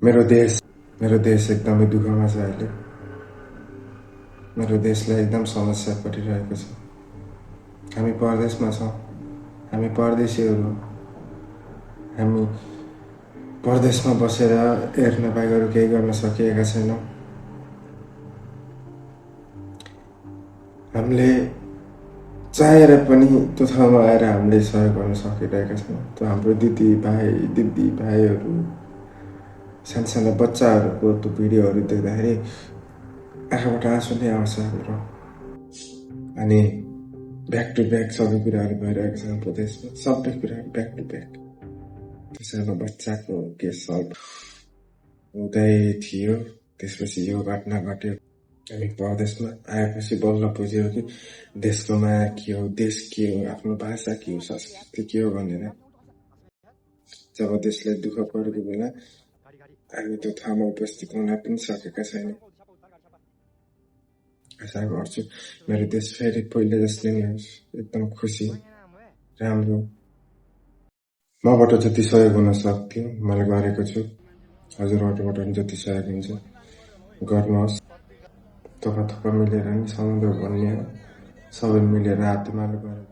मेरो देश एकदमै दुःखमा छ अहिले। मेरो देशलाई एकदम समस्या परिरहेको छ। हामी परदेशमा छौँ, हामी परदेशीहरू हौँ। हामी परदेशमा बसेर हेर्न बाहेक अरू केही गर्न सकिएका छैनौँ। हामीले चाहेर पनि त्यो ठाउँमा आएर हामीले सहयोग गर्न सकिरहेका छैनौँ। त्यो हाम्रो दिदी भाइहरू साना बच्चाहरूको त्यो भिडियोहरू देख्दाखेरि आँखाबाट आँसु नै आउँछ हाम्रो। अनि ब्याक टु ब्याक सबै कुराहरू भइरहेको छ हाम्रो देशमा, सबै कुराहरू ब्याक टु ब्याक। त्यो सानो बच्चाको केस सल्भ हुँदै थियो, त्यसपछि यो घटना घट्यो। हामी परदेशमा आएपछि बल्ल बुझ्यो कि देशको माया के हो, देश के हो, आफ्नो भाषा के हो, संस्कृति के हो भनेर। जब देशलाई दुःख परेको बेला हामी त्यो ठाउँमा उपस्थित हुन पनि सकेका छैनौँ। आशा गर्छु मेरो देश फेरि पहिले जस्तै नै होस्, एकदम खुसी, राम्रो। मबाट जति सहयोग हुन सक्थ्यो मैले गरेको छु। हजुरहरूबाट पनि जति सहयोग हुन्छ गर्नुहोस्। थोपा मिलेर नि समुद्र बन्ने हो। सबै मिलेर हातमालो गरेर